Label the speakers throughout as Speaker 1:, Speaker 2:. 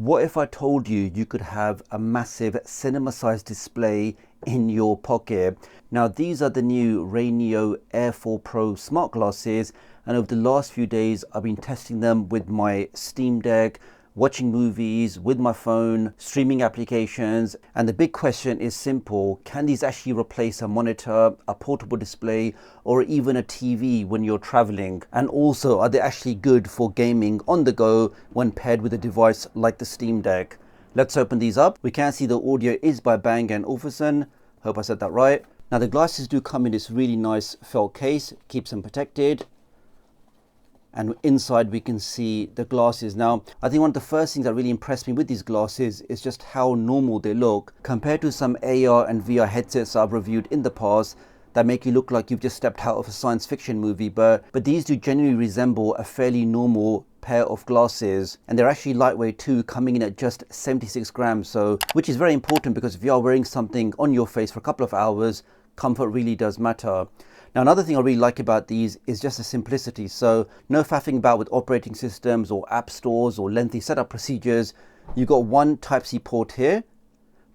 Speaker 1: What if I told you you could have a massive cinema-sized display in your pocket? Now, these are the new RayNeo Air 4 Pro smart glasses, and over the last few days I've been testing them with my Steam Deck, watching movies with my phone, streaming applications, and the big question is simple: can these actually replace a monitor, a portable display, or even a TV when you're traveling? And also, are they actually good for gaming on the go when paired with a device like the Steam Deck? Let's open these up. We can see the audio is by Bang & Olufsen. Hope I said that right. Now, the glasses do come in this really nice felt case, keeps them protected. And inside we can see the glasses. Now, I think one of the first things that really impressed me with these glasses is just how normal they look compared to some AR and VR headsets I've reviewed in the past that make you look like you've just stepped out of a science fiction movie. But these do genuinely resemble a fairly normal pair of glasses, and they're actually lightweight too, coming in at just 76 grams, so which is very important because if you are wearing something on your face for a couple of hours, comfort really does matter. Now, another thing I really like about these is just the simplicity. So no faffing about with operating systems or app stores or lengthy setup procedures. You've got one Type-C port here.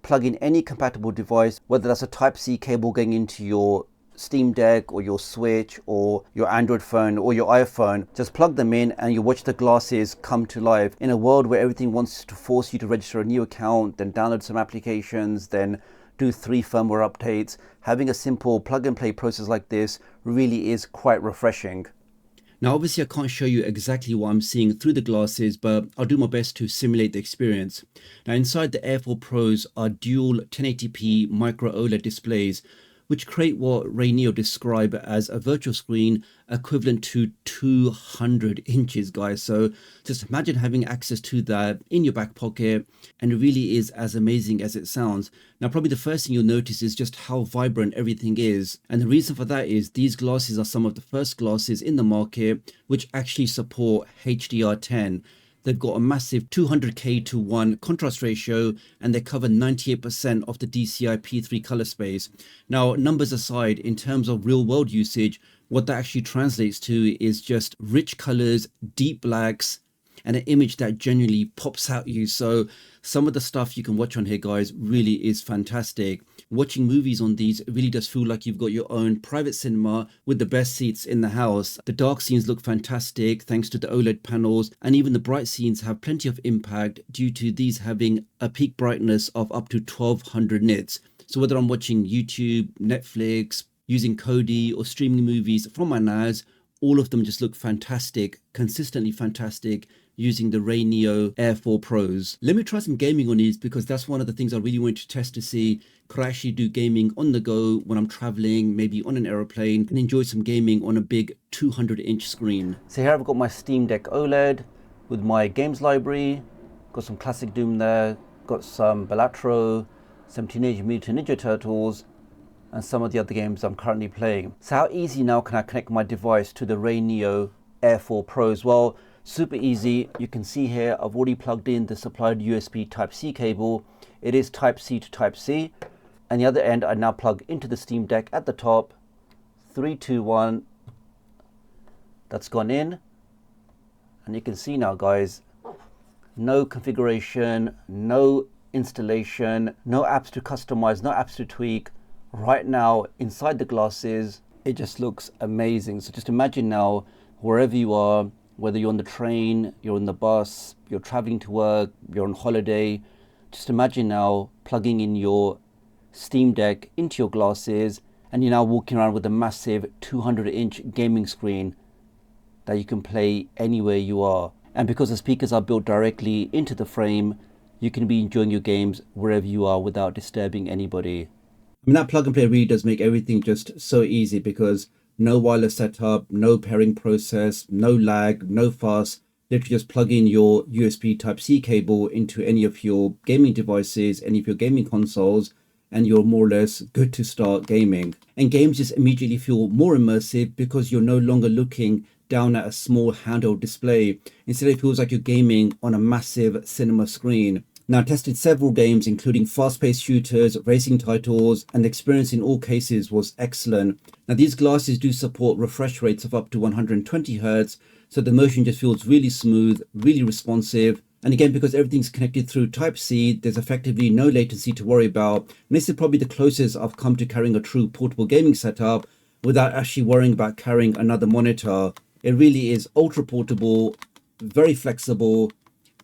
Speaker 1: Plug in any compatible device, whether that's a Type-C cable going into your Steam Deck or your Switch or your Android phone or your iPhone. Just plug them in and you watch the glasses come to life. In a world where everything wants to force you to register a new account, then download some applications, then do 3 firmware updates, having a simple plug and play process like this really is quite refreshing. Now, obviously I can't show you exactly what I'm seeing through the glasses, but I'll do my best to simulate the experience. Now, inside the Air 4 Pros are dual 1080p micro OLED displays, which create what RayNeo describe as a virtual screen equivalent to 200 inches, guys. So just imagine having access to that in your back pocket, and it really is as amazing as it sounds. Now, probably the first thing you'll notice is just how vibrant everything is. And the reason for that is these glasses are some of the first glasses in the market which actually support HDR10. They've got a massive 200K to 1 contrast ratio, and they cover 98% of the DCI P3 color space. Now, numbers aside, in terms of real world usage, what that actually translates to is just rich colors, deep blacks, and an image that genuinely pops out you. So some of the stuff you can watch on here, guys, really is fantastic. Watching movies on these really does feel like you've got your own private cinema with the best seats in the house. The dark scenes look fantastic thanks to the OLED panels, and even the bright scenes have plenty of impact due to these having a peak brightness of up to 1200 nits. So whether I'm watching YouTube, Netflix, using Kodi, or streaming movies from my NAS, all of them just look fantastic, consistently fantastic, using the RayNeo Air 4 Pros. Let me try some gaming on these because that's one of the things I really want to test to see. Could I actually do gaming on the go when I'm traveling, maybe on an aeroplane, and enjoy some gaming on a big 200-inch screen? So here I've got my Steam Deck OLED with my games library. Got some classic Doom there, got some Balatro, some Teenage Mutant Ninja Turtles, and some of the other games I'm currently playing. So how easy now can I connect my device to the RayNeo Air 4 Pros? Well, super easy. You can see here I've already plugged in the supplied USB Type-C cable. It is Type-C to Type-C. And the other end I now plug into the Steam Deck at the top. 3, 2, 1. That's gone in. And you can see now, guys, no configuration, no installation, no apps to customize, no apps to tweak. Right now, inside the glasses, it just looks amazing. So just imagine now, wherever you are, whether you're on the train, you're on the bus, you're traveling to work, you're on holiday, just imagine now plugging in your Steam Deck into your glasses, and you're now walking around with a massive 200-inch gaming screen that you can play anywhere you are. And because the speakers are built directly into the frame, you can be enjoying your games wherever you are without disturbing anybody. I mean, that plug and play really does make everything just so easy because no wireless setup, no pairing process, no lag, no fuss. Literally just plug in your USB Type-C cable into any of your gaming devices, any of your gaming consoles, and you're more or less good to start gaming. And games just immediately feel more immersive because you're no longer looking down at a small handheld display. Instead, it feels like you're gaming on a massive cinema screen. Now, I tested several games, including fast-paced shooters, racing titles, and the experience in all cases was excellent. Now, these glasses do support refresh rates of up to 120 Hz, so the motion just feels really smooth, really responsive, And again, because everything's connected through Type-C, there's effectively no latency to worry about. And this is probably the closest I've come to carrying a true portable gaming setup without actually worrying about carrying another monitor. It really is ultra portable, very flexible,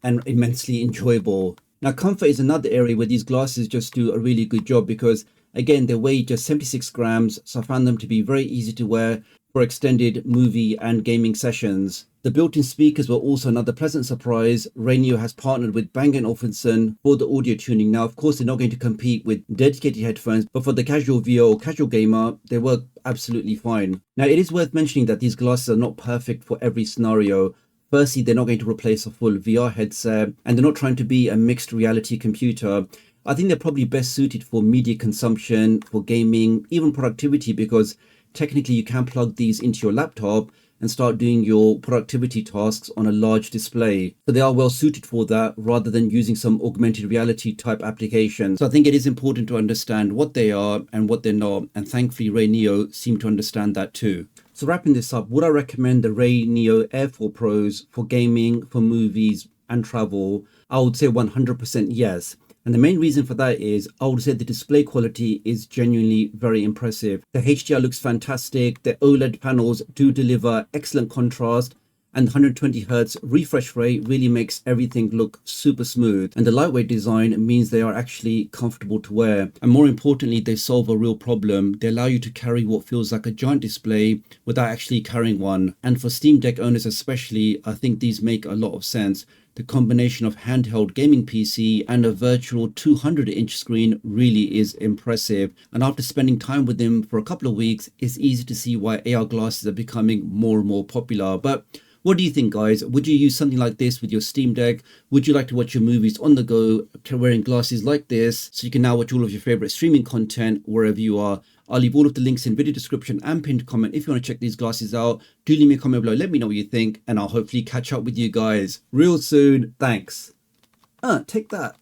Speaker 1: and immensely enjoyable. Now, comfort is another area where these glasses just do a really good job because, again, they weigh just 76 grams, so I found them to be very easy to wear for extended movie and gaming sessions. The built-in speakers were also another pleasant surprise. RayNeo has partnered with Bang & Olufsen for the audio tuning. Now, of course, they're not going to compete with dedicated headphones, but for the casual viewer or casual gamer, they work absolutely fine. Now, it is worth mentioning that these glasses are not perfect for every scenario. Firstly, they're not going to replace a full VR headset, and they're not trying to be a mixed reality computer. I think they're probably best suited for media consumption, for gaming, even productivity, because technically you can plug these into your laptop and start doing your productivity tasks on a large display. So they are well suited for that rather than using some augmented reality type application. So I think it is important to understand what they are and what they're not. And thankfully RayNeo seem to understand that too. So wrapping this up, would I recommend the RayNeo Air 4 Pros for gaming, for movies and travel? I would say 100% yes. And the main reason for that is I would say the display quality is genuinely very impressive. The HDR looks fantastic. The OLED panels do deliver excellent contrast, and the 120 Hz refresh rate really makes everything look super smooth. And the lightweight design means they are actually comfortable to wear. And more importantly, they solve a real problem. They allow you to carry what feels like a giant display without actually carrying one. And for Steam Deck owners especially, I think these make a lot of sense. The combination of handheld gaming PC and a virtual 200-inch screen really is impressive. And after spending time with them for a couple of weeks, it's easy to see why AR glasses are becoming more and more popular. But what do you think, guys? Would you use something like this with your Steam Deck? Would you like to watch your movies on the go wearing glasses like this so you can now watch all of your favorite streaming content wherever you are? I'll leave all of the links in video description and pinned comment if you want to check these glasses out. Do leave me a comment below, let me know what you think, and I'll hopefully catch up with you guys real soon. Thanks. Take that.